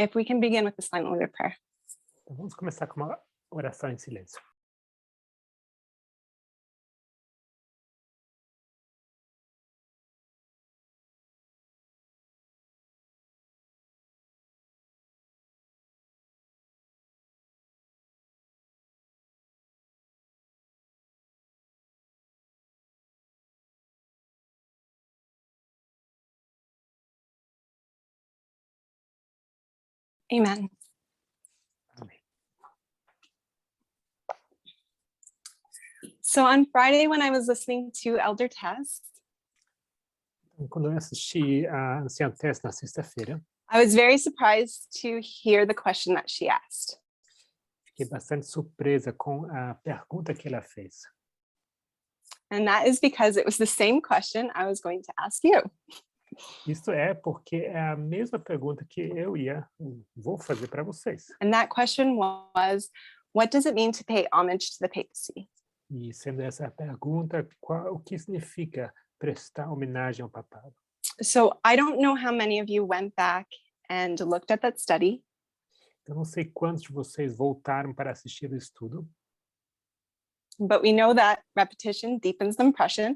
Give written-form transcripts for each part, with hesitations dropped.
If we can begin with the silent word of prayer. Então, vamos começar com uma oração em silêncio. Amen. Amém. So on Friday, when I was listening to Elder Tess, Então, quando eu assisti a Anciã Tess na sexta-feira, I was very surprised to hear the question that she asked. fiquei bastante surpresa com a pergunta que ela fez. And that is because it was the same question I was going to ask you. Isso é porque é a mesma pergunta que vou fazer para vocês. And that question was, what does it mean to pay homage to the papacy? E sendo essa a pergunta, o que significa prestar homenagem ao papado? So I don't know how many of you went back and looked at that study, Eu não sei quantos de vocês voltaram para assistir o estudo, but we know that repetition deepens the impression.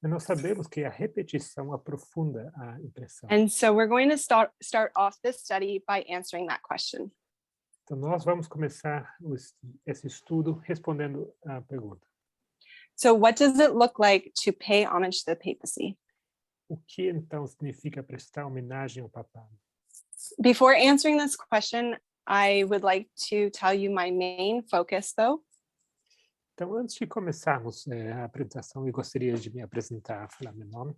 mas nós sabemos que a repetição aprofunda a impressão. And so we're going to start off this study by answering that question. Então, nós vamos começar esse estudo respondendo a pergunta. So what does it look like to pay homage to the papacy? O que, então, significa prestar homenagem ao papado? Before answering this question, I would like to tell you my main focus, though. Então, antes de começarmos a apresentação, eu gostaria de me apresentar, falar meu nome.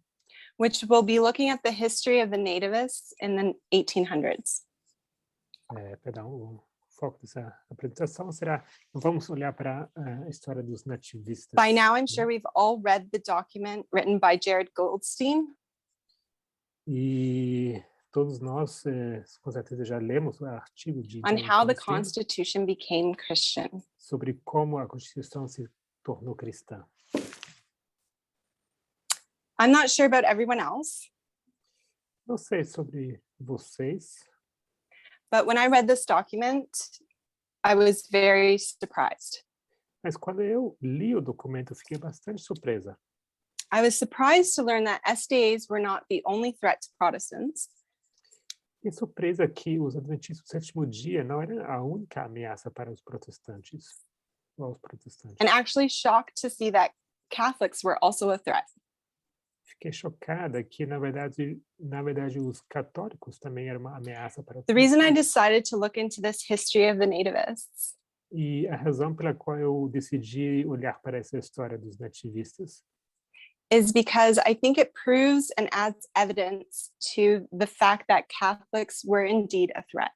Which will be looking at the history of the nativists in the 1800s. O foco dessa apresentação será, vamos olhar para a história dos nativistas. By now, I'm sure we've all read the document written by Jared Goldstein. E todos nós, com certeza, já lemos o artigo de On Jared how the Goldstein Constitution became Christian. sobre como a Constituição se tornou cristã. I'm not sure about everyone else, Não sei sobre vocês, but when I read this document, I was very surprised. mas quando eu li o documento, eu fiquei bastante surpresa. I was surprised to learn that SDAs were not the only threat to Protestants, Fiquei surpresa que os adventistas do sétimo dia não eram a única ameaça para os protestantes. Ou aos protestantes. and actually shocked to see that Catholics were also a threat. Fiquei chocada que, na verdade, os católicos também eram uma ameaça para os The reason I protestantes. decided to look into this history of the nativists E a razão pela qual eu decidi olhar para essa história dos nativistas is because I think it proves and adds evidence to the fact that Catholics were indeed a threat.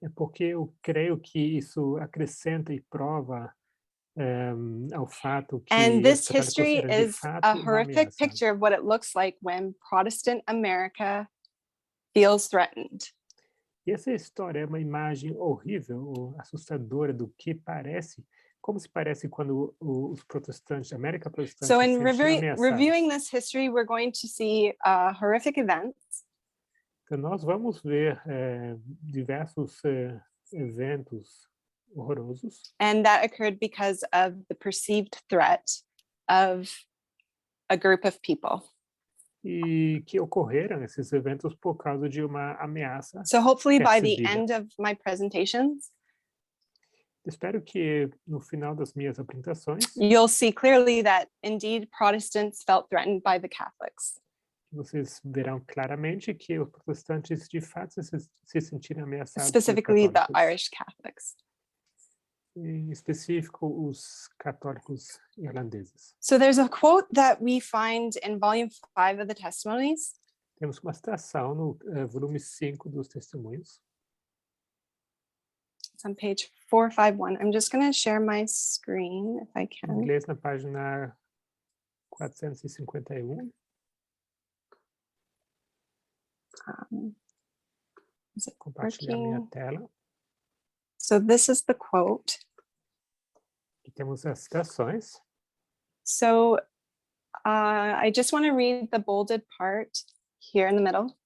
é porque eu creio que isso acrescenta e prova ao fato que And this os católicos history eram de is fato a uma horrific ameaça. picture of what it looks like when Protestant America feels threatened. E essa história é uma imagem horrível, ou assustadora do que parece, como se parece quando os protestantes, a América protestante, So se in sentiam ameaçados. reviewing this history, we're going to see horrific events. Então, nós vamos ver diversos eventos horrorosos And that occurred because of the perceived threat of a group of people. e que ocorreram esses eventos por causa de uma ameaça. So hopefully by the percebida. end of my presentations, Espero que no final das minhas apresentações you'll see clearly that indeed Protestants felt threatened by the Catholics. vocês verão claramente que os protestantes de fato se sentiram ameaçados Specifically pelos the católicos. Irish Catholics. Em específico os católicos irlandeses. So there's a quote that we find in volume 5 of the Testimonies. Temos uma citação no volume 5 dos Testemunhos. It's on page 451. I'm just going to share my screen if I Em can. inglês, na página 451. Is it Compartilhar minha working? tela. So this is the quote. Aqui temos as citações. So I just want to read the bolded part here in the middle.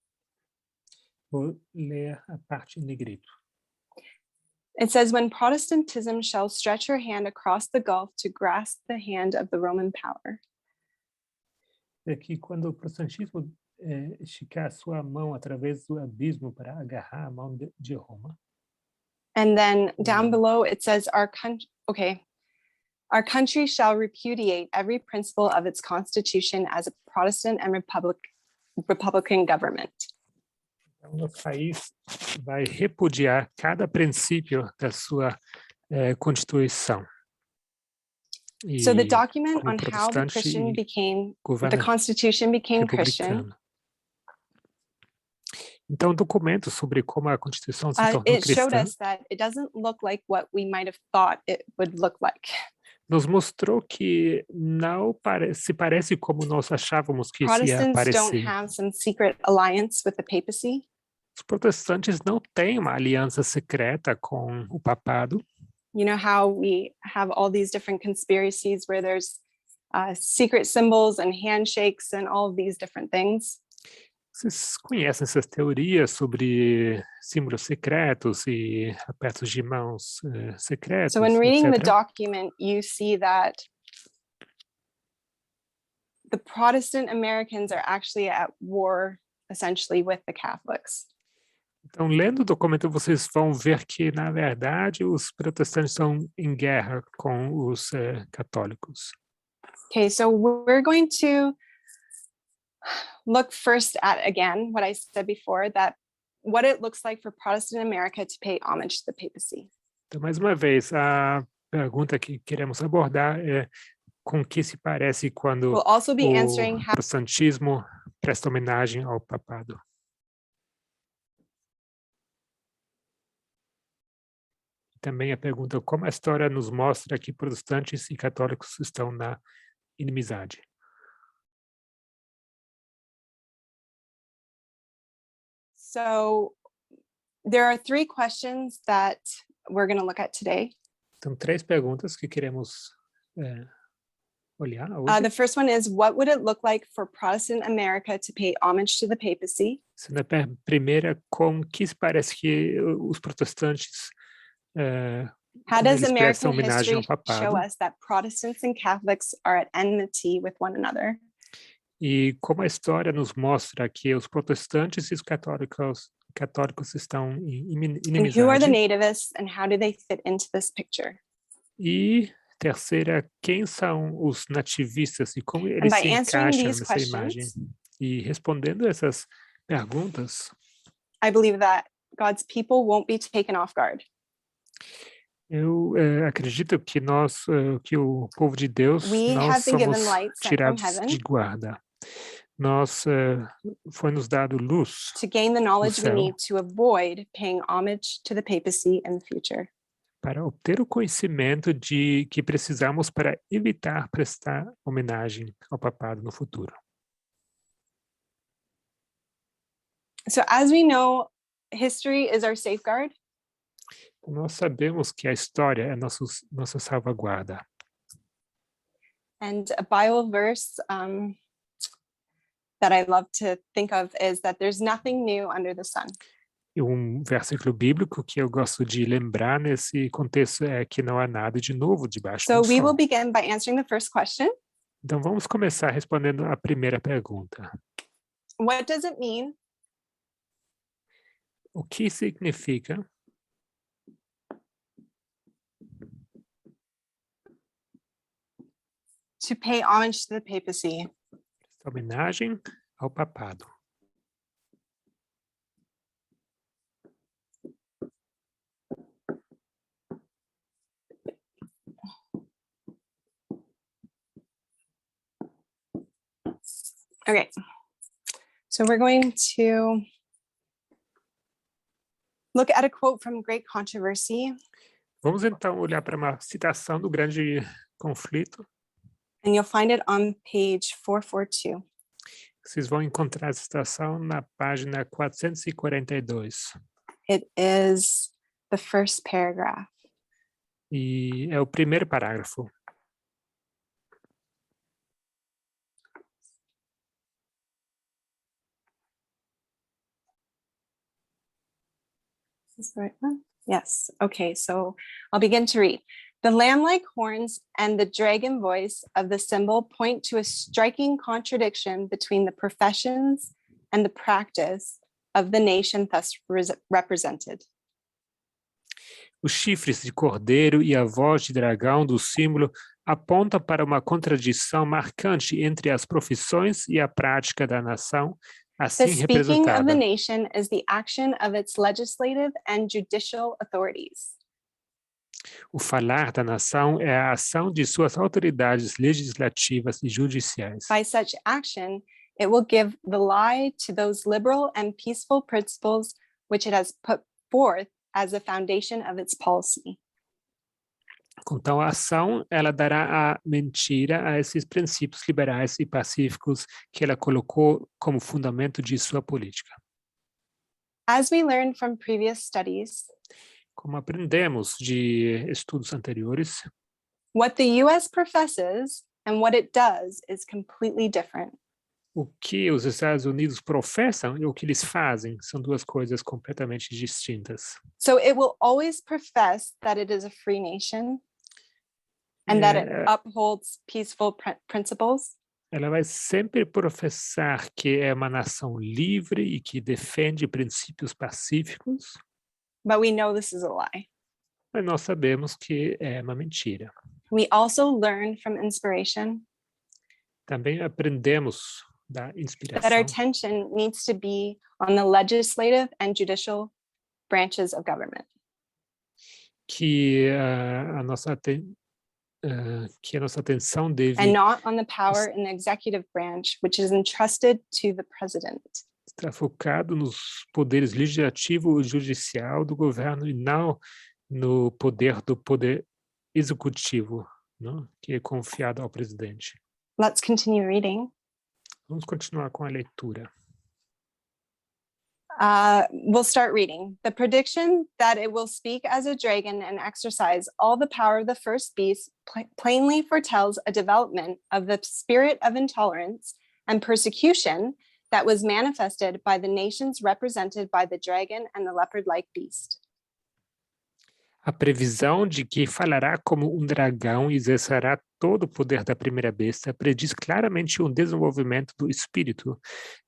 Vou ler a parte em negrito. It says, when Protestantism shall stretch her hand across the gulf to grasp the hand of the Roman power. É que quando o protestantismo esticar a sua mão através do abismo para agarrar a mão de Roma. And then down below it says, our country shall repudiate every principle of its constitution as a Protestant and Republican government. Então, nosso país vai repudiar cada princípio da sua Constituição. So the E document como on how the protestante the Constitution became Christian, republicano. Então, o documento sobre como a Constituição se tornou it showed cristã us that it doesn't look like what we might have thought it would look like. nos mostrou que não se parece como nós achávamos que isso ia Protestants don't parecer. have some secret alliance with the papacy. Os protestantes não têm uma aliança secreta com o papado. You know how we have all these different conspiracies where there's secret symbols and handshakes and all of these different things. Vocês conhecem essas teorias sobre símbolos secretos e apertos de mãos secretos, So when reading the etc. document, you see that the Protestant Americans are actually at war, essentially, with the Catholics. Então, lendo o documento, vocês vão ver que, na verdade, os protestantes estão em guerra com os católicos. Okay, so we're going to look first at, again, what I said before, that what it looks like for Protestant America to pay homage to the papacy. Então, mais uma vez, a pergunta que queremos abordar é com que se parece quando We'll also be o answering how protestantismo presta homenagem ao papado. Também a pergunta como a história nos mostra que protestantes e católicos estão na inimizade. So there are three questions that we're going to look at today. São 3 perguntas que queremos olhar hoje. The first one is, what would it look like for Protestant America to pay homage to the papacy? Sendo a primeira, como que se parece que os protestantes How como does eles prestam American homenagem history ao show papado us that Protestants and Catholics are at enmity with one another? e como a história nos mostra que os protestantes e os católicos estão em And who are the inimizade. nativists and how do they fit into this picture? E terceira, quem são os nativistas e como And eles by se answering encaixam these nessa imagem? questions, E respondendo essas perguntas, I believe that God's people won't be taken off guard. eu acredito que que o povo de Deus, We nós have been given somos light sent from tirados heaven de guarda. Foi nos dado luz to gain the do knowledge we céu need to avoid paying homage to the papacy in the future. para obter o conhecimento de que precisamos para evitar prestar homenagem ao papado no futuro. So as we know, history is our safeguard. Nós sabemos que a história é nossa salvaguarda. And a Bible verse that I love to think of is that there's nothing new under the sun. E versículo bíblico que eu gosto de lembrar nesse contexto é que não há nada de novo debaixo So do we will sol. begin by answering the first question. Então vamos começar respondendo a primeira pergunta. What does it mean O que significa to pay homage to the papacy? prestar homenagem ao papado? Okay, so we're going to look at a quote from Great Controversy, Vamos então olhar para uma citação do Grande Conflito. and you'll find it on page 442. Vocês vão encontrar essa citação na página 442. It is the first paragraph. E é o primeiro parágrafo. Is the right one? Yes. Okay, so I'll begin to read. The lamb-like horns and the dragon voice of the symbol point to a striking contradiction between the professions and the practice of the nation thus represented. Os chifres de cordeiro e a voz de dragão do símbolo apontam para uma contradição marcante entre as profissões e a prática da nação, The assim speaking of the representada. nation is the action of its legislative and judicial authorities. O falar da nação é a ação de suas autoridades legislativas e judiciais. By such action, it will give the lie to those liberal and peaceful principles which it has put forth as a foundation of its policy. Com tal ação, ela dará a mentira a esses princípios liberais e pacíficos que ela colocou como fundamento de sua política. As we learned from previous studies, Como aprendemos de estudos anteriores, what the US professes and what it does is completely different. o que os Estados Unidos professam e o que eles fazem são duas coisas completamente distintas. So it will always profess that it is a free nation and that it upholds peaceful principles. Ela vai sempre professar que é uma nação livre e que defende princípios pacíficos, But we know this is a lie. mas nós sabemos que é uma mentira. We also learn from inspiration Também aprendemos da that our inspiração attention needs to be on the legislative and judicial branches of government. que a nossa atenção deve And not on the power in the executive branch, which is entrusted to the president. estar focado nos poderes legislativo e judicial do governo e não no poder do poder executivo, não? Que é confiado ao presidente. Let's continue reading. Vamos continuar com a leitura. We'll start reading. The prediction that it will speak as a dragon and exercise all the power of the first beast plainly foretells a development of the spirit of intolerance and persecution that was manifested by the nations represented by the dragon and the leopard-like beast. A previsão de que falará como um dragão e exercerá todo o poder da primeira besta prediz claramente um desenvolvimento do espírito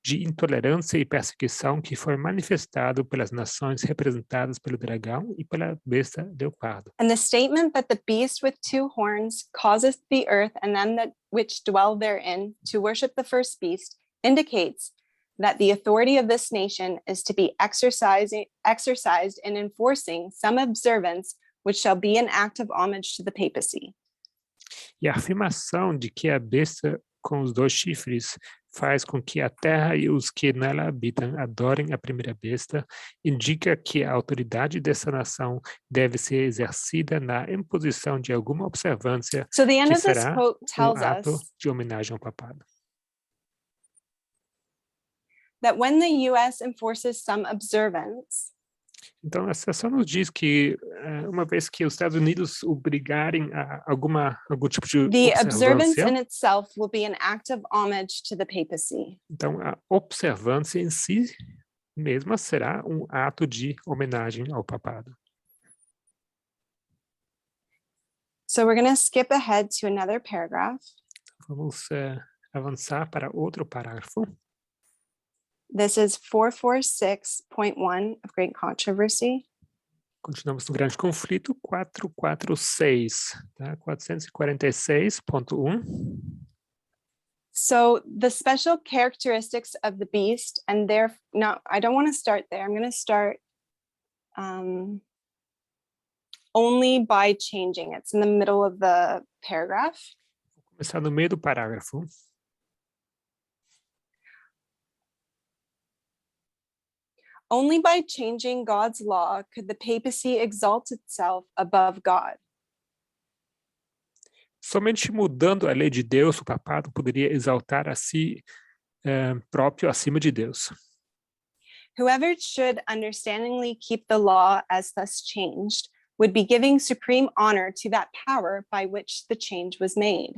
de intolerância e perseguição que foi manifestado pelas nações representadas pelo dragão e pela besta leopardo. And the statement that the beast with two horns causeth the earth and them that which dwell therein to worship the first beast indicates that the authority of this nation is to be exercised in enforcing some observance which shall be an act of homage to the papacy. E a afirmação de que a besta com os dois chifres faz com que a terra e os que nela habitam adorem a primeira besta indica que a autoridade dessa nação deve ser exercida na imposição de alguma observância So the end que of this será quote tells ato us de homenagem ao papado. that when the US enforces some observance, Então, a sessão nos diz que, uma vez que os Estados Unidos obrigarem a algum tipo de the observance observância, in itself will be an act of homage to the papacy. então a observância em si mesma será um ato de homenagem ao papado. So we're going to skip ahead to another paragraph. Vamos avançar para outro parágrafo. This is 446.1 of Great Controversy. Continuamos no grande conflito, 446, tá? 446.1. So the special characteristics of the beast, and there, no, I don't want to start there. I'm going to start only by changing. It's in the middle of the paragraph. Vou começar no meio do parágrafo. Only by changing God's law could the papacy exalt itself above God. Somente mudando a lei de Deus, o papado poderia exaltar a si próprio acima de Deus. Whoever should understandingly keep the law as thus changed would be giving supreme honor to that power by which the change was made.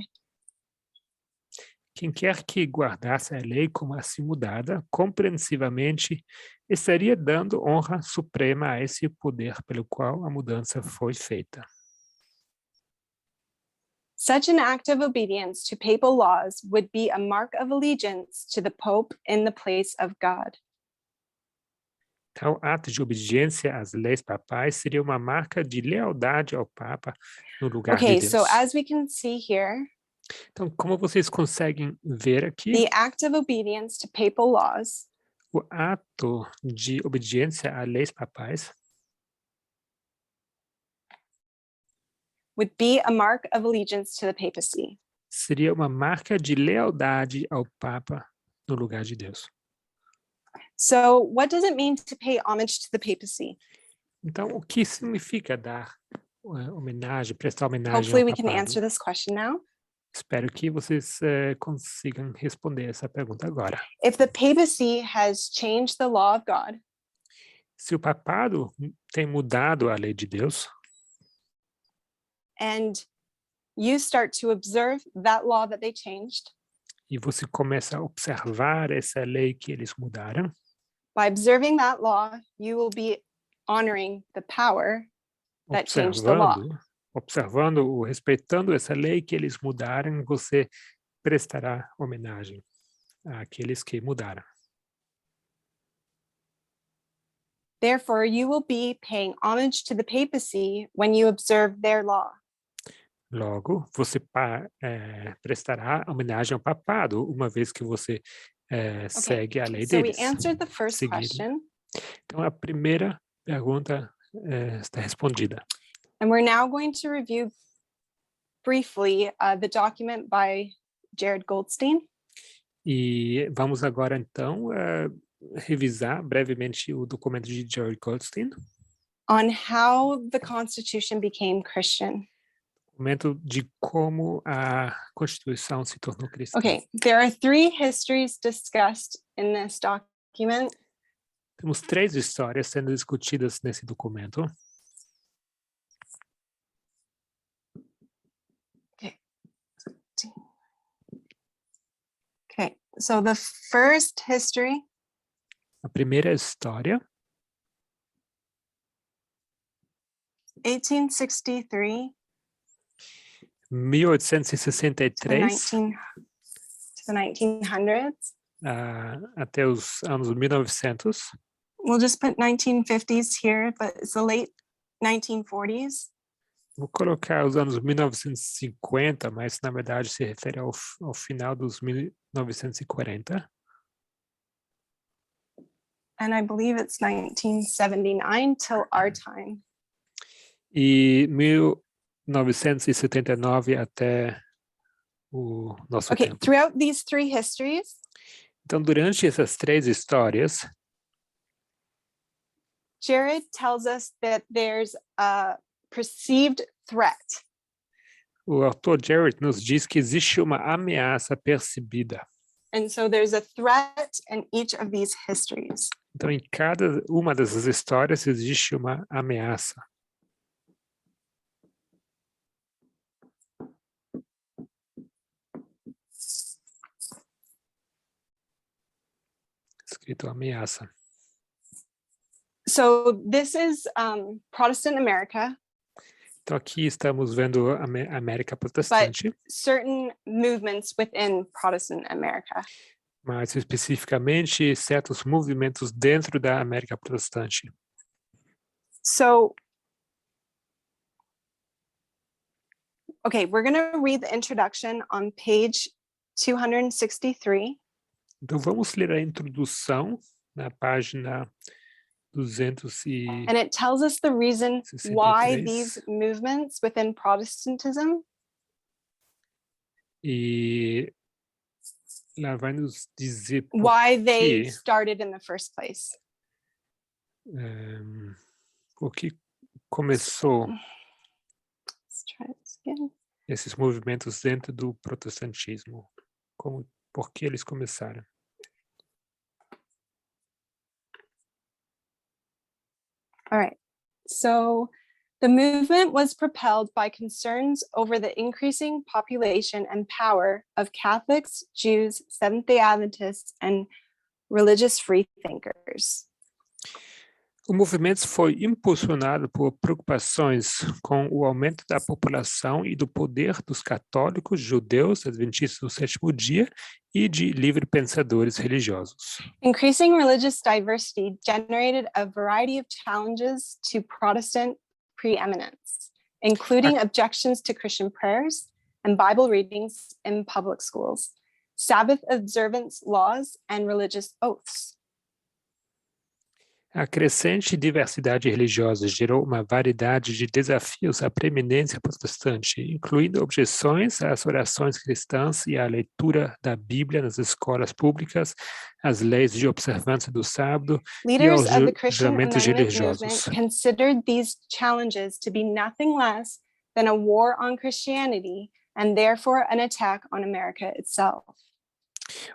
Quem quer que guardasse a lei como assim mudada, compreensivamente, estaria dando honra suprema a esse poder pelo qual a mudança foi feita. Such an act of obedience to papal laws would be a mark of allegiance to the Pope in the place of God. Tal ato de obediência às leis papais seria uma marca de lealdade ao Papa no lugar de Okay, Deus. so as we can see here, Então, como vocês conseguem ver aqui, the act of obedience to papal laws o ato de obediência a leis papais would be a mark of allegiance to the papacy. seria uma marca de lealdade ao Papa no lugar de Deus. So what does it mean to pay homage to the papacy? Então, o que significa dar homenagem, prestar homenagem Hopefully ao we can papado? answer this question now. Espero que vocês consigam responder essa pergunta agora. If the papacy has changed the law of God, Se o papado tem mudado a lei de Deus, and you start to observe that law that they changed, e você começa a observar essa lei que eles mudaram, by observing that law, you will be honoring the power that changed the law. observando, respeitando essa lei que eles mudaram, você prestará homenagem àqueles que mudaram. Therefore, you will be paying homage to the papacy when you observe their law. Logo, você prestará homenagem ao papado, uma vez que você segue a lei So we deles. answered the first Seguido. question, Então, a primeira pergunta está respondida. and we're now going to review briefly the document by Jared Goldstein. E vamos agora, então, revisar brevemente o documento de Jared Goldstein, On how the Constitution became Christian. documento de como a Constituição se tornou cristã. Okay, there are 3 histories discussed in this document. Temos 3 histórias sendo discutidas nesse documento. Okay, so the first history A primeira história, 1863 1863, to the 1900s. Até os anos 1900. We'll just put 1950s here, but it's the late 1940s. Vou colocar os anos 1950, mas na verdade se refere ao final dos 1940. And I believe it's 1979 till our time. E 1979 até o nosso Okay, tempo. throughout these 3 histories, Então, durante essas 3 histórias, Jared tells us that there's a perceived threat. o autor Jared nos diz que existe uma ameaça percebida. And so there's a threat in each of these histories. Então, em cada uma dessas histórias existe uma ameaça. Escrito ameaça. So this is Protestant America, Então, aqui estamos vendo a América Protestante, certain movements within Protestant America. mais especificamente certos movimentos dentro da América Protestante. So, okay, we're going to read the introduction on page 263. Então, vamos ler a introdução na página 263. And it tells us the reason why these movements within Protestantism E lá vai nos dizer why they started in the first place. O que começou Let's try this again. esses movimentos dentro do protestantismo? Por que eles começaram? All right. So The movement was propelled by concerns over the increasing population and power of Catholics, Jews, Seventh-day Adventists, and religious freethinkers. O movimento foi impulsionado por preocupações com o aumento da população e do poder dos católicos, judeus, adventistas do sétimo dia e de livre-pensadores religiosos. Increasing religious diversity generated a variety of challenges to Protestant preeminence, including objections to Christian prayers and Bible readings in public schools, Sabbath observance laws, and religious oaths. A crescente diversidade religiosa gerou uma variedade de desafios à preeminência protestante, incluindo objeções às orações cristãs e à leitura da Bíblia nas escolas públicas, às leis de observância do sábado e aos Leaders of the Christian julgamentos Amendment religiosos. movement considered these challenges to be nothing less than a war on Christianity and therefore an attack on America itself.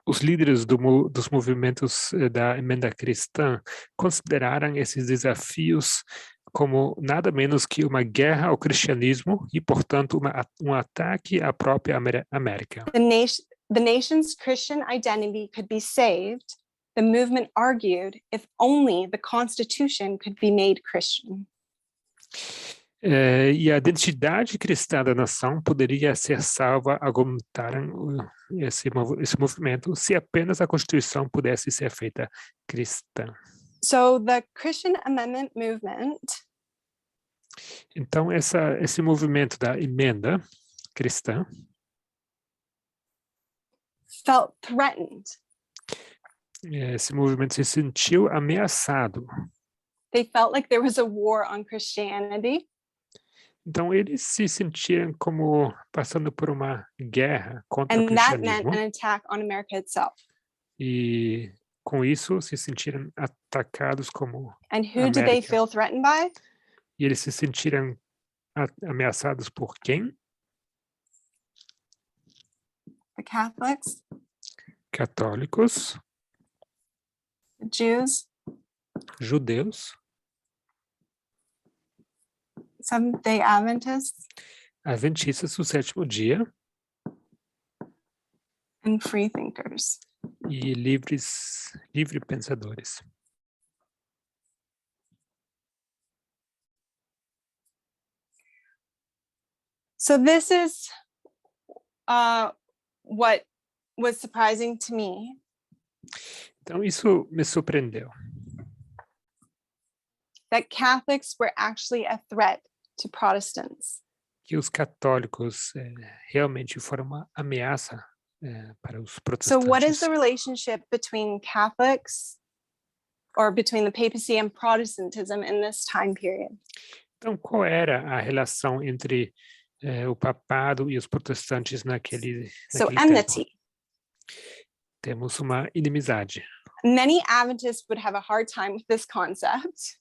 Os líderes dos movimentos da emenda cristã consideraram esses desafios como nada menos que uma guerra ao cristianismo e, portanto, um ataque à própria América. The nation's Christian identity could be saved, the movement argued, if only the Constitution could be made Christian. E a identidade cristã da nação poderia ser salva, argumentaram esse movimento, se apenas a Constituição pudesse ser feita cristã. So the Christian Amendment movement Então, esse movimento da emenda cristã felt threatened. Esse movimento se sentiu ameaçado. They felt like there was a war on Christianity. Então, eles se sentiram como passando por uma guerra contra o And that meant cristianismo. an attack on America itself. E, com isso, se sentiram atacados como And who did they América. feel threatened by? E eles se sentiram ameaçados por quem? The Catholics, Católicos, the Jews, judeus, Seventh-day Adventists, adventistas do sétimo dia and freethinkers. e livre pensadores. So this is what was surprising to me. Então, isso me surpreendeu. That Catholics were actually a threat to Protestants. Que os católicos realmente foram uma ameaça para os So protestantes. what is the relationship between Catholics or between the papacy and Protestantism in this time period? Então, qual era a relação entre o papado e os protestantes naquele So tempo? enmity. Temos uma inimizade. Many Adventists would have a hard time with this concept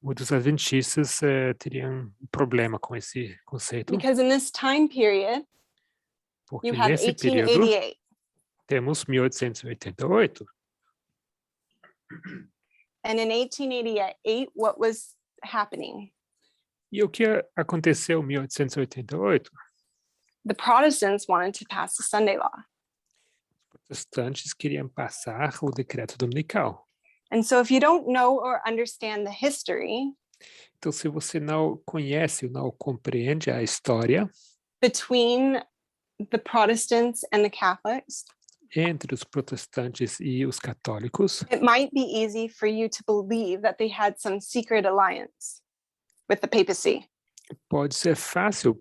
Muitos adventistas teriam um problema com esse conceito, because in this time period, porque you have nesse período 1888. temos 1888. And in 1888, what was happening? E o que aconteceu em 1888? The Protestants wanted to pass the Sunday law. Os protestantes queriam passar o decreto dominical. And so if you don't know or understand the history Então, se você não conhece ou não compreende a história between the Protestants and the Catholics, entre os protestantes e os católicos, it might be easy for you to believe that they had some secret alliance with the papacy. pode ser fácil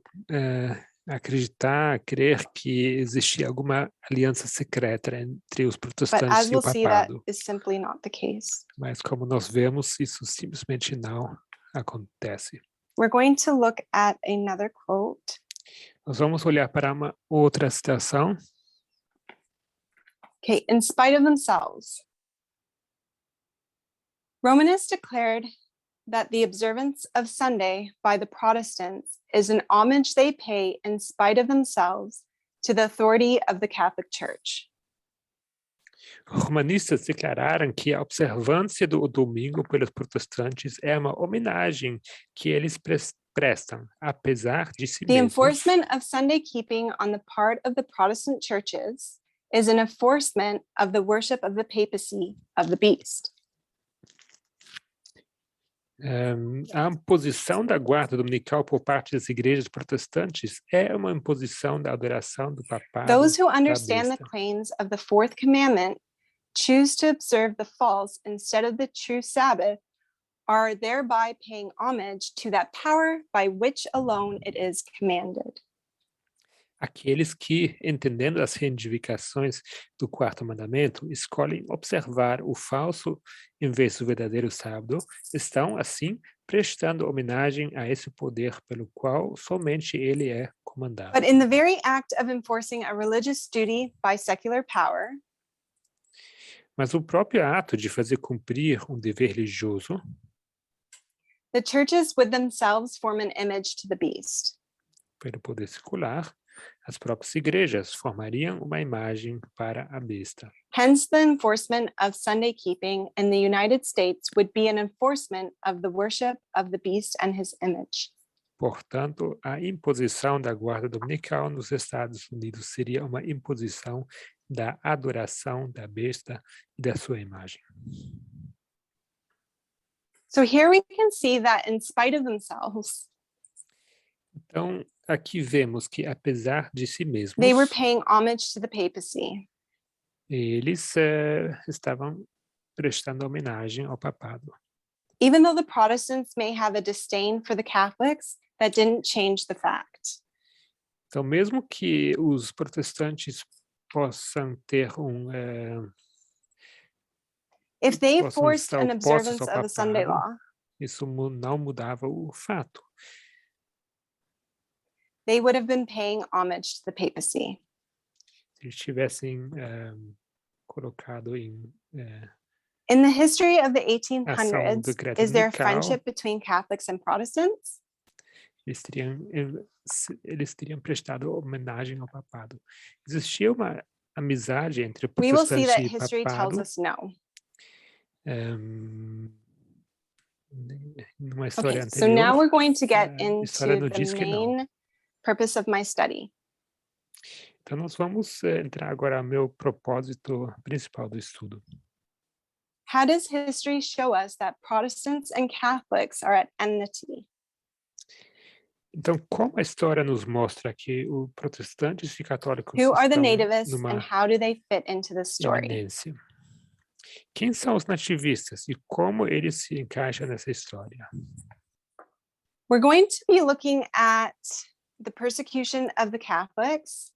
acreditar, crer que existia alguma aliança secreta entre os But protestantes as e o we'll see, that papado. is simply not the case. Mas como nós vemos, isso simplesmente não acontece. We're going to look at another quote. Nós vamos olhar para uma outra citação. Okay, in spite of themselves. Romanists declared that the observance of Sunday by the Protestants is an homage they pay in spite of themselves to the authority of the Catholic Church. Romanistas declararam que a observância do domingo pelos protestantes é uma homenagem que eles prestam, apesar de si The mesmos. enforcement of Sunday keeping on the part of the Protestant churches is an enforcement of the worship of the papacy of the beast. A imposição da guarda dominical por parte das igrejas protestantes é uma imposição da adoração do papado Those who da understand the besta. claims of the fourth commandment choose to observe the false instead of the true Sabbath are thereby paying homage to that power by which alone it is commanded. Aqueles que, entendendo as reivindicações do quarto mandamento, escolhem observar o falso em vez do verdadeiro sábado, estão, assim, prestando homenagem a esse poder pelo qual somente ele é comandado. But in the very act of enforcing a religious duty by secular power, Mas o próprio ato de fazer cumprir um dever religioso, the churches would themselves form an image to the beast. pelo poder secular, as próprias igrejas formariam uma imagem para a besta. Hence, the enforcement of Sunday keeping in the United States would be an enforcement of the worship of the beast and his image. Portanto, a imposição da guarda dominical nos Estados Unidos seria uma imposição da adoração da besta e da sua imagem. So here we can see that in spite of themselves, Então, aqui vemos que, apesar de si mesmos, they were paying homage to the papacy. eles estavam prestando homenagem ao papado. Even though the Protestants may have a disdain for the Catholics, that didn't change the fact. Então, mesmo que os protestantes possam ter If they possam forced estar an opostos observance ao of the Sunday papado, law, isso não mudava o fato. they would have been paying homage to the papacy. Se eles tivessem colocado em In the history of the ação o 1800s, decreto is there dominical, friendship between Catholics and Protestants? eles teriam prestado homenagem ao papado. Existia uma amizade entre We will see protestante that e history tells papado. us no. Numa história Okay, so now anterior, we're going to get a história into não the diz que não. main purpose of my study. Então nós vamos entrar agora ao meu propósito principal do estudo. How does history show us that Protestants and Catholics are at enmity? Então, como a história nos mostra que os protestantes e católicos Who are the estão nativists and numa how do they fit into the story? eminência? Quem são os nativistas e como eles se encaixam nessa história? We're going to be looking at the persecution of the Catholics,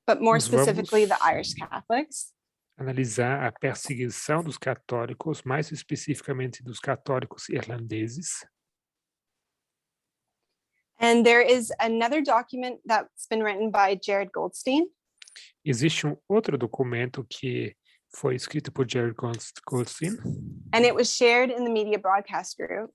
but more Nós specifically the vamos Irish Catholics. Analisar a perseguição dos católicos, mais especificamente dos católicos irlandeses. And there is another document that's been written by Jared Goldstein. Existe outro documento que foi escrito por Jared Goldstein And it was shared in the media broadcast group.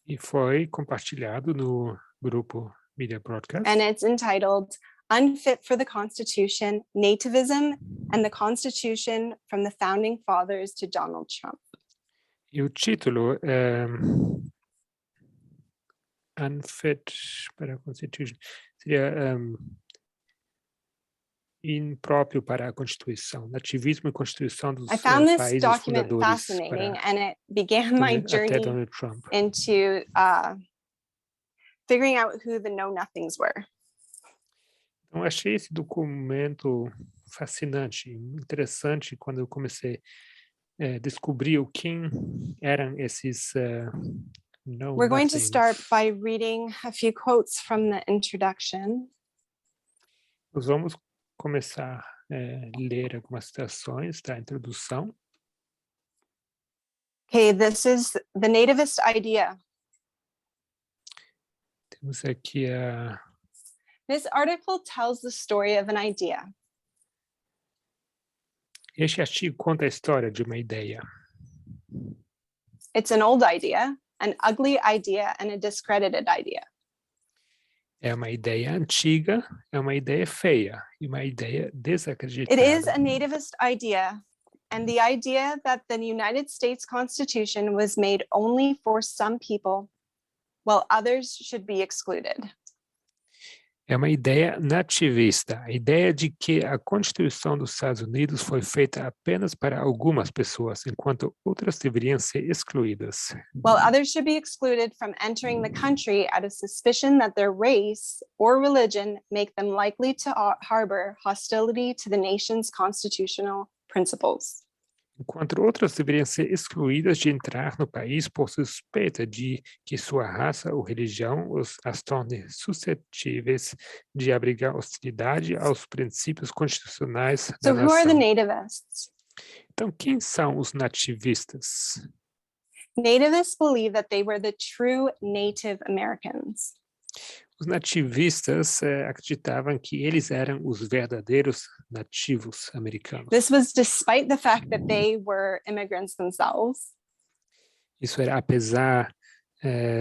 e foi compartilhado no grupo Media Broadcast. And it's entitled Unfit for the Constitution, Nativism and the Constitution from the Founding Fathers to Donald Trump. E o título é Unfit para a Constitution. Seria impróprio para a Constituição. Nativismo e Constituição dos I found this países document fundadores fascinating, para and it began my até journey Donald Trump. into figuring out who the know-nothings were. Então, achei esse documento fascinante, interessante, quando eu comecei a descobrir quem eram esses We're going to know-nothings. start by reading a few quotes from the introduction. Nós vamos começar a ler algumas citações da introdução. Okay, this is the nativist idea. Temos aqui This article tells the story of an idea. este artigo conta a história de uma ideia. It's an old idea, an ugly idea, and a discredited idea. É uma ideia antiga, é uma ideia feia e uma ideia desacreditada. It is a nativist idea, and the idea that the United States Constitution was made only for some people while others should be excluded. É uma ideia nativista, a ideia de que a Constituição dos Estados Unidos foi feita apenas para algumas pessoas, enquanto outras deveriam ser excluídas. While others should be excluded from entering the country out of suspicion that their race or religion make them likely to harbor hostility to the nation's constitutional principles. Enquanto outras deveriam ser excluídas de entrar no país por suspeita de que sua raça ou religião as torne suscetíveis de abrigar hostilidade aos princípios constitucionais da So who are the nação. nativists? Então, quem são os nativistas? Nativists believe that they were the true Native Americans. Os nativistas acreditavam que eles eram os verdadeiros nativos americanos. This was despite the fact that they were immigrants themselves. Isso era apesar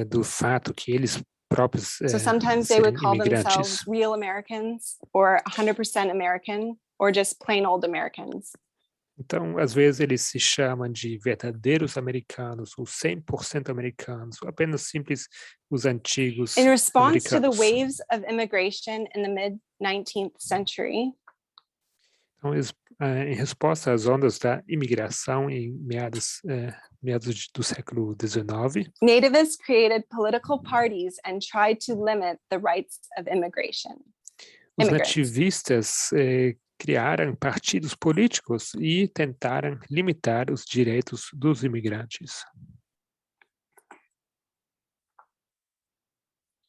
do fato que eles próprios So sometimes they would serem call imigrantes. themselves real Americans or 100% American or just plain old Americans. Então, às vezes, eles se chamam de verdadeiros americanos, ou 100% americanos, ou apenas simples os antigos In response to the americanos. waves of immigration in the mid-19th century, Então, em resposta às ondas da imigração em meados do século XIX, nativists created political parties and tried to limit the rights of immigration. os Immigrants. nativistas criaram partidos políticos e tentaram limitar os direitos dos imigrantes.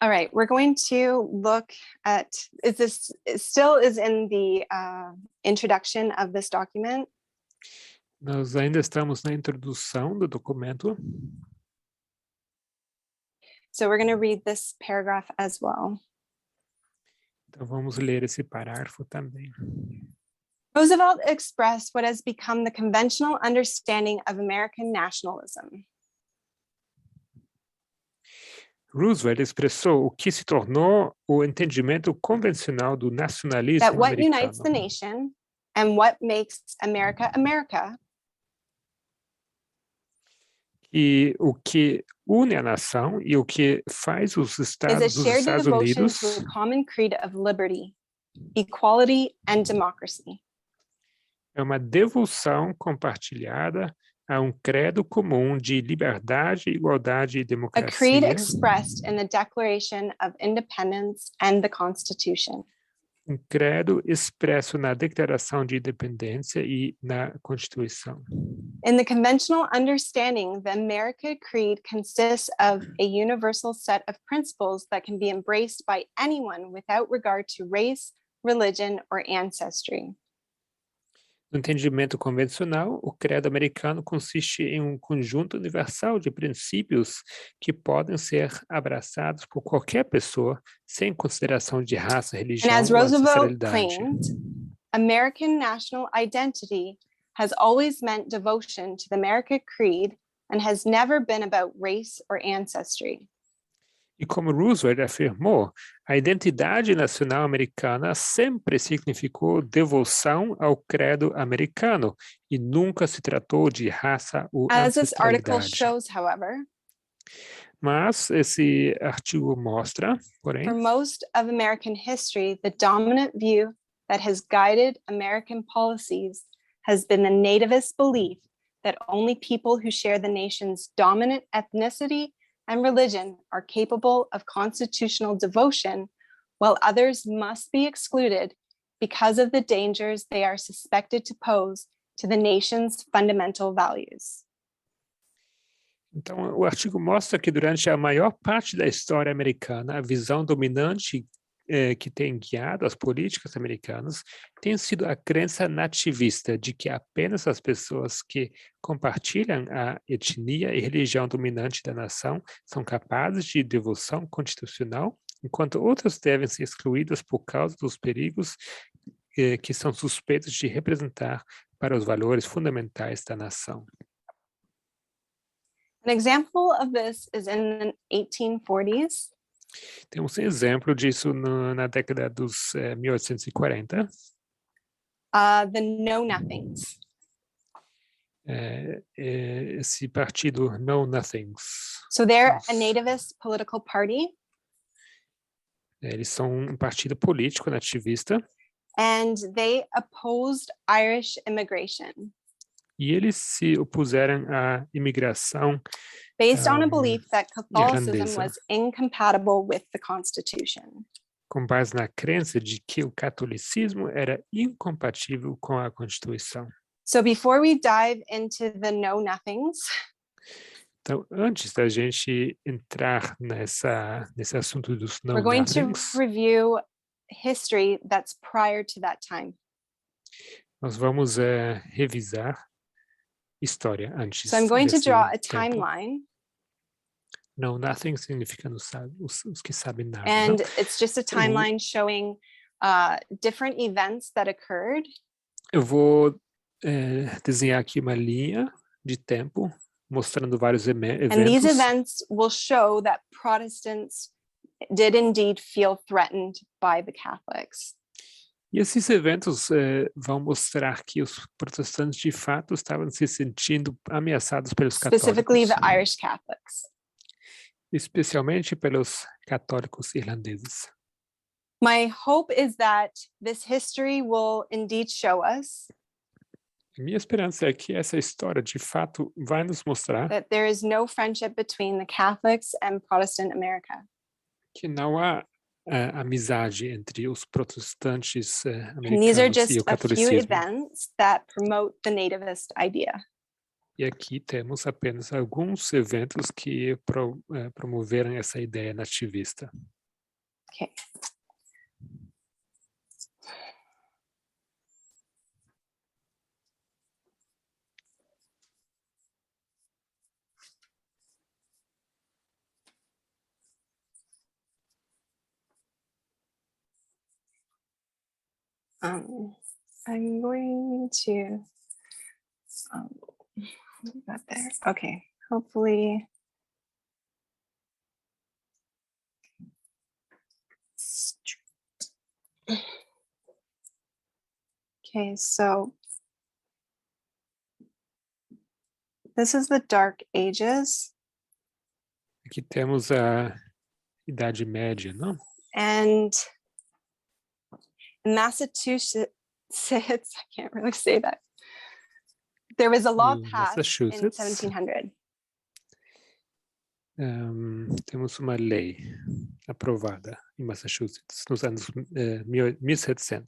All right, we're going to look at, this still is in the introduction of this document. Nós ainda estamos na introdução do documento, So we're going to read this paragraph as well. então vamos ler esse parágrafo também. Roosevelt expressed what has become the conventional understanding of American nationalism. Roosevelt expressou o que se tornou o entendimento convencional do nacionalismo That what americano. unites the nation and what makes America America E o que une a nação e o que faz os is a Estados dos shared Estados devotion Unidos to a common creed of liberty, equality, and democracy. é uma devoção compartilhada a um credo comum de liberdade, igualdade e A creed democracia, expressed in the Declaration of Independence and the Constitution. um credo expresso na Declaração de Independência e na Constituição. In the conventional understanding, the America Creed consists of a universal set of principles that can be embraced by anyone without regard to race, religion, or ancestry. No entendimento convencional, o credo americano consiste em um conjunto universal de princípios que podem ser abraçados por qualquer pessoa, sem consideração de raça, And religião as ou Roosevelt ancestralidade. claimed, American national identity has always meant devotion to the America Creed and has never been about race or ancestry. E como Roosevelt afirmou, a identidade nacional americana sempre significou devoção ao credo americano e nunca se tratou de raça ou As this article ancestralidade. shows, however, Mas esse artigo mostra, porém, for most of American history, the dominant view that has guided American policies has been the nativist belief that only people who share the nation's dominant ethnicity and religion are capable of constitutional devotion, while others must be excluded because of the dangers they are suspected to pose to the nation's fundamental values. então, o artigo mostra que durante a maior parte da história americana, a visão dominante que tem guiado as políticas americanas tem sido a crença nativista de que apenas as pessoas que compartilham a etnia e religião dominante da nação são capazes de devoção constitucional, enquanto outras devem ser excluídas por causa dos perigos que são suspeitos de representar para os valores fundamentais da nação. An example of this is in the 1840s. Temos um exemplo disso na década dos 1840. The Know Nothings. Esse partido Know Nothings. So they're a Os- nativist political party, Eles são um partido político nativista and they opposed Irish immigration e eles se opuseram à imigração based on a belief that Catholicism irlandesa, was incompatible with the Constitution. com base na crença de que o catolicismo era incompatível com a Constituição. So before we dive into the know-nothings, Então, antes da gente entrar nesse assunto dos we're going to know-nothings, review history that's prior to that time. nós vamos revisar história antes So I'm going to desse draw a tempo. timeline, Know-nothing significa os que sabem nada, and não? it's just a timeline showing different events that occurred. Eu vou desenhar aqui uma linha de tempo mostrando vários And these eventos. events will show that Protestants did indeed feel threatened by the Catholics. E esses eventos vão mostrar que os protestantes de fato estavam se sentindo ameaçados pelos Specifically católicos, the Irish Catholics. especialmente pelos católicos irlandeses. My hope is that this history will indeed show us Minha esperança é que essa história de fato vai nos mostrar that there is no friendship between the Catholics and Protestant America. que não há amizade entre os protestantes And these are americanos just e o a few catolicismo. events that promote the nativist idea. E aqui temos apenas alguns eventos que promoveram essa ideia nativista. Okay. I'm going to leave that there. Okay, hopefully. Okay, so this is the Dark Ages, Aqui temos a Idade Média, não? and in Massachusetts, I can't really say that. There was a law Em passed in Massachusetts. 1700. Temos uma lei aprovada em Massachusetts nos anos 1700.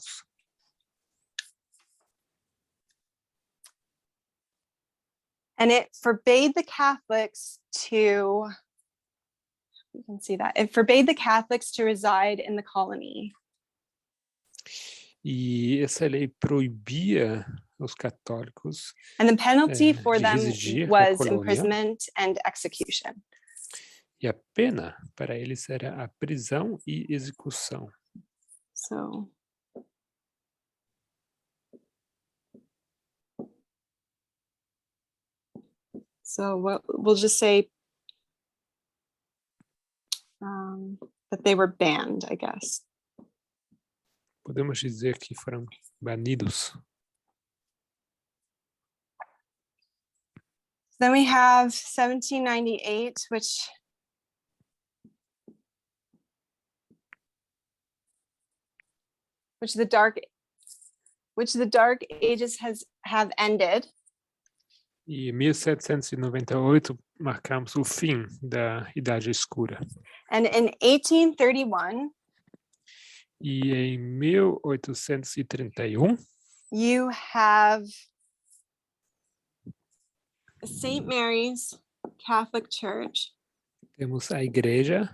And it forbade the Catholics to, you can see that, it forbade the Catholics to reside in the colony. E essa lei proibia os católicos And the penalty for de them residir na was colônia. imprisonment and execution. E a pena para eles era a prisão e execução. So we'll just say that they were banned, I guess. Podemos dizer que foram banidos. Then we have 1798, which the Dark Ages have ended. E em 1798 marcamos o fim da Idade Escura. And in 1831, E em 1831, you have St. Mary's Catholic Church. temos a Igreja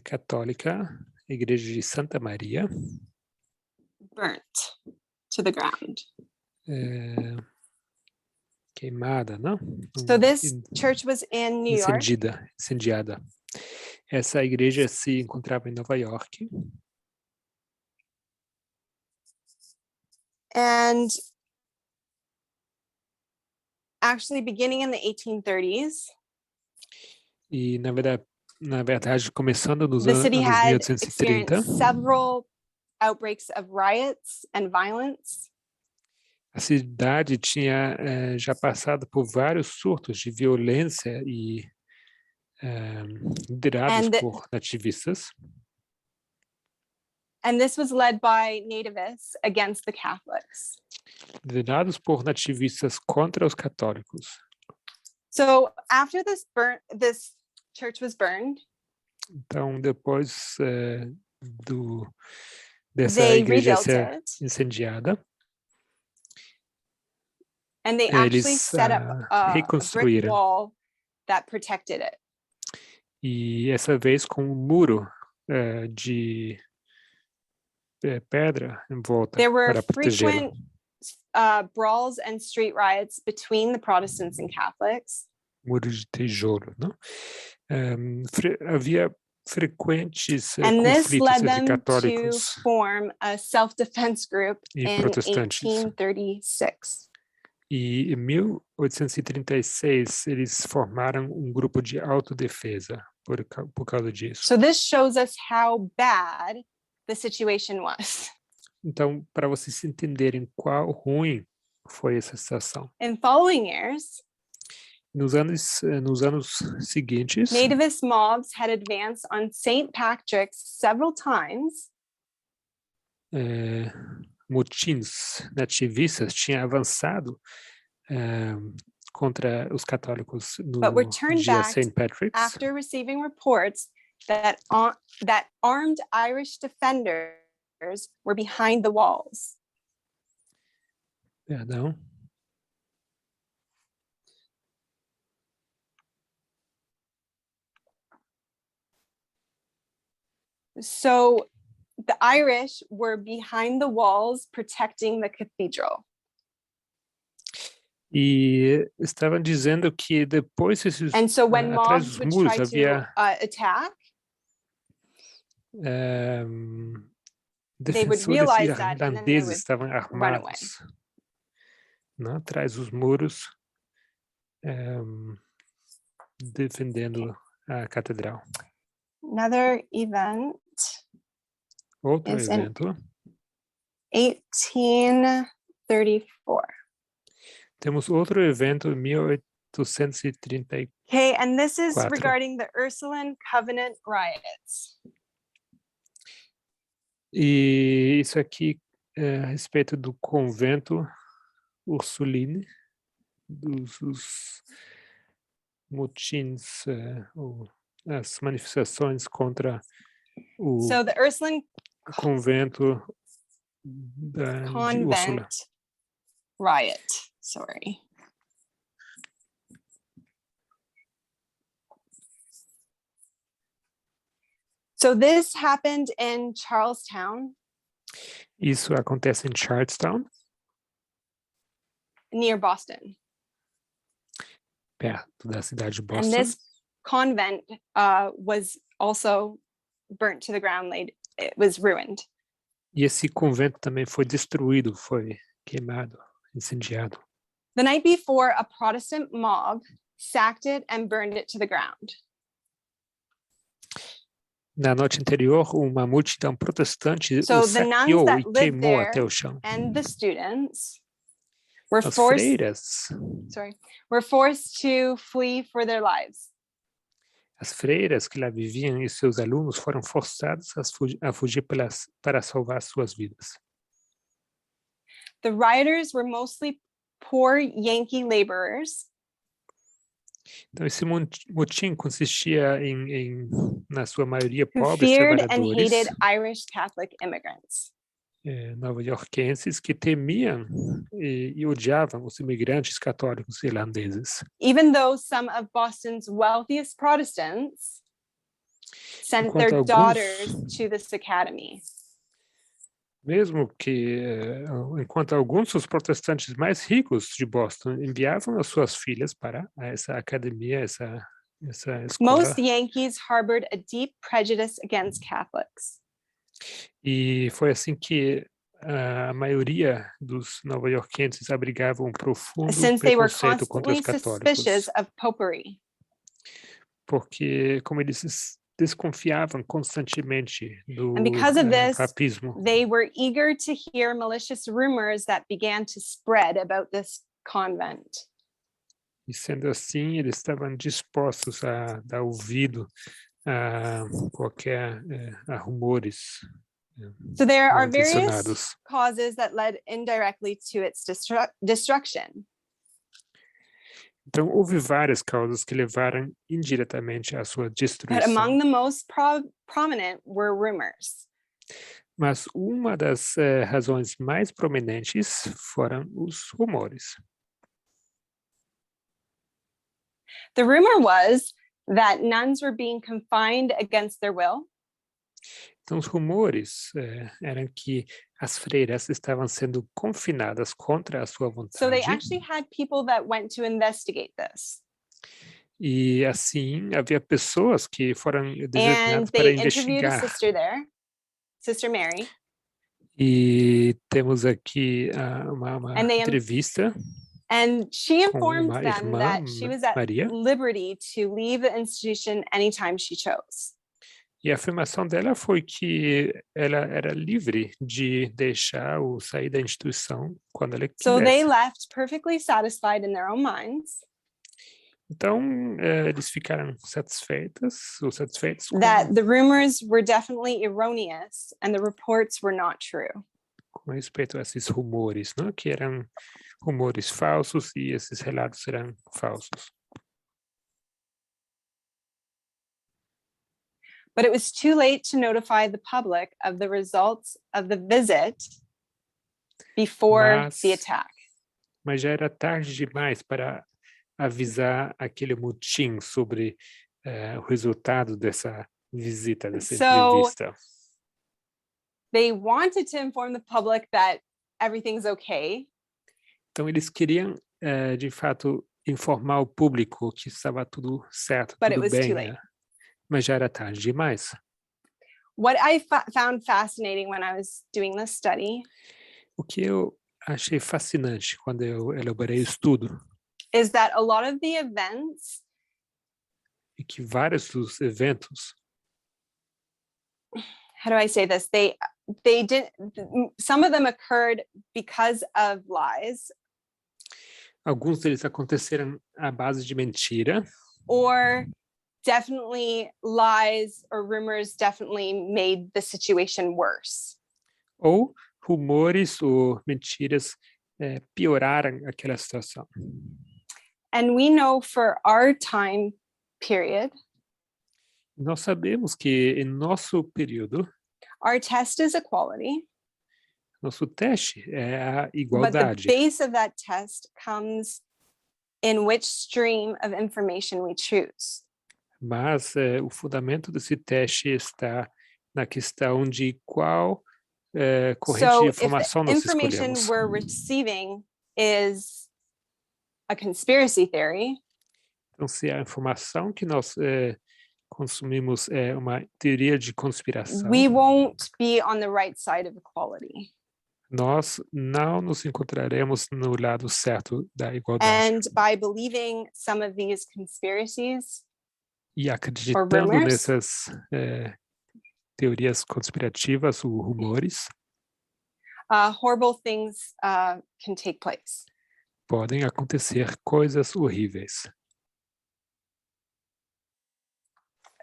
Católica, a Igreja de Santa Maria, Burnt to the ground. queimada, não? So this church was in New York. Incendiada. Essa igreja se encontrava em Nova York. And actually beginning in the 1830s, E na verdade começando nos the anos city had 1830, experienced several outbreaks of riots and violence. a cidade tinha já passado por vários surtos de violência e liderados And- por nativistas. And this was led by nativists against the Catholics. Liderados por nativistas contra os católicos. So after this church was burned, Então, depois dessa they igreja rebuilt ser it, incendiada, and they actually eles set up a brick reconstruíram. wall that protected it. E essa vez com um muro de pedra em volta There were para protegê-la. frequent brawls and street riots between the Protestants and Catholics. Muro de tijolo, não? Havia frequentes And this conflitos led entre them to católicos form a self-defense group e in protestantes. 1836. E em 1836 eles formaram um grupo de autodefesa por causa disso. So this shows us how bad the situation was. Então, para vocês entenderem qual ruim foi essa situação. In following years, Nos anos seguintes, nativist mobs had advanced on St. Patrick's several times, motins nativistas tinham avançado contra os católicos no but were turned dia back St. Patrick's. after receiving reports that armed Irish defenders were behind the walls. Perdão. So the Irish were behind the walls protecting the cathedral. E estavam dizendo que depois esses And so when atrás mobs dos would muros try havia to attack, they would defensores realize that and then they irlandeses would estavam away. armados, né, atrás dos muros, defendendo a catedral. Another event Outro is in evento. 1834. Temos outro evento em 1834. Okay, and this is regarding the Ursuline Covenant riots. E isso aqui é a respeito do convento Ursuline, dos motins, as manifestações contra o So the Ursuline convento de Úrsula. Convent riot, sorry. So this happened in Charlestown, Isso acontece em Charlestown, near Boston. perto da cidade de And Boston. this convent was also burnt to the ground, it was ruined. E esse convento também foi destruído, foi queimado, incendiado. The night before, a Protestant mob sacked it and burned it to the ground. Na noite anterior, uma multidão protestante So o the nuns saqueou that e lived queimou there até o chão. and the students were As forced to flee for their lives. As freiras que lá viviam e seus alunos foram forçados a fugir para salvar suas vidas. The rioters were mostly poor Yankee laborers. Então, esse motim consistia na sua maioria, Who pobres feared and trabalhadores hated Irish Catholic immigrants. nova-iorquenses que temiam e odiavam os imigrantes católicos irlandeses. Even though some of Boston's wealthiest Protestants sent their daughters to this academy. Mesmo que, enquanto alguns dos protestantes mais ricos de Boston enviavam as suas filhas para essa academia, essa escola. Most Yankees harbored a deep prejudice against Catholics. E foi assim que a maioria dos nova-iorquenses abrigavam um profundo preconceito contra os católicos. Of popery. Porque, como eles desconfiavam constantemente do And because of this, papismo. they were eager to hear malicious rumors that began to spread about this convent. E sendo assim, eles estavam dispostos a dar ouvido a qualquer a rumores So there mal are various intencionados. causes that led indirectly to its destruction. Então, houve várias causas que levaram indiretamente à sua But destruição. among the most prominent were rumors. Mas uma das razões mais prominentes foram os rumores. The rumor was that nuns were being confined against their will. Então, os rumores eram que as freiras estavam sendo confinadas contra a sua So they vontade. actually had people that went to investigate this. E assim, havia pessoas que foram And designadas para they interviewed a investigar. sister there, Sister Mary, E temos aqui uma And they- entrevista and she com informed uma them irmã, that she was at Maria, liberty to leave the institution anytime she chose. e a afirmação dela foi que ela era livre de deixar ou sair da instituição quando ela So they quisesse. left perfectly satisfied in their own minds Então, eles ficaram satisfeitos that the rumors were definitely erroneous and the reports were not true. com respeito a esses rumores, né? Que eram rumores falsos e esses relatos eram falsos. But it was too late to notify the public of the results of the visit before the attack. Mas já era tarde demais para avisar aquele motim sobre o resultado dessa visita, dessa entrevista. They wanted to inform the public that everything's okay. Então eles queriam, de fato, informar o público que estava tudo certo, But it tudo was too bem, late. né? Mas já era tarde demais. What I found fascinating when I was doing this study O que eu achei fascinante quando eu elaborei o estudo is that a lot of the events é que vários dos eventos, how do I say this? They did, some of them occurred because of lies alguns deles aconteceram à base de mentira, or definitely lies or rumors definitely made the situation worse. ou rumores ou mentiras pioraram aquela situação. And we know for our time period, Nós sabemos que em nosso período, our test is equality, nosso teste é a but the igualdade. base of that test comes in which stream of information we choose. Mas o fundamento desse teste está na questão de qual corrente So de if the informação nós information escolhemos. we're receiving is a conspiracy theory, Então, se a informação que nós consumimos é uma teoria de conspiração, we won't be on the right side of equality. nós não nos encontraremos no lado certo da igualdade. And by believing some of these conspiracies, E acreditando rumors? nessas teorias conspirativas ou rumores, horrible things can take place. podem acontecer coisas horríveis.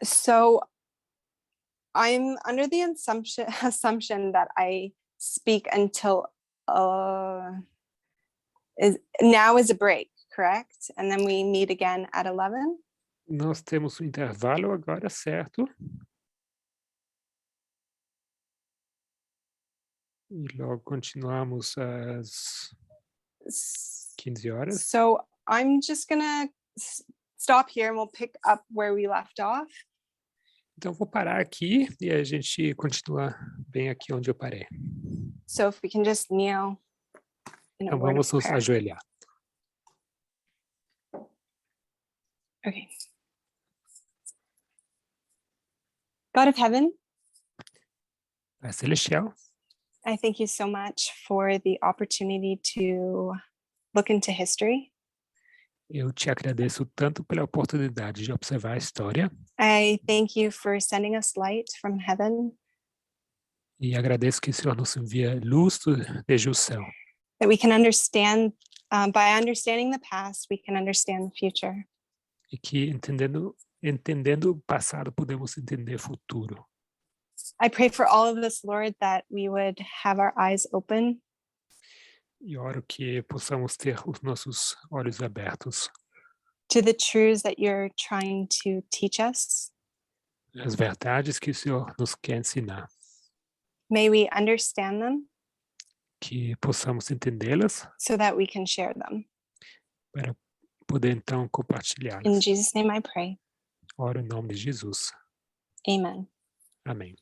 So I'm under the assumption that I speak until now is a break, correct? And then we meet again at 11? Nós temos um intervalo agora, certo? E logo continuamos às 15 horas. So I'm just gonna stop here and we'll pick up where we left off. Então vou parar aqui e a gente continua bem aqui onde eu parei. So if we can just kneel in a Então word vamos of nos prayer. ajoelhar. Okay. God of heaven, Pai Celestial, I thank you so much for the opportunity to look into history. eu te agradeço tanto pela oportunidade de observar a história I thank you for sending us light from heaven, e agradeço que o Senhor nos envia luz desde o céu, that we can understand By understanding the past, we can understand the future. E que entendendo o passado podemos entender o futuro. I pray for all of us, Lord, that we would have our eyes open E oro que possamos ter os nossos olhos abertos to the truths that you're trying to teach us. às verdades que o Senhor nos quer ensinar, May we understand them que possamos entendê-las so that we can share them. para poder então In compartilhá-las. Jesus' name I pray. Oro em nome de Jesus. Amen. Amém.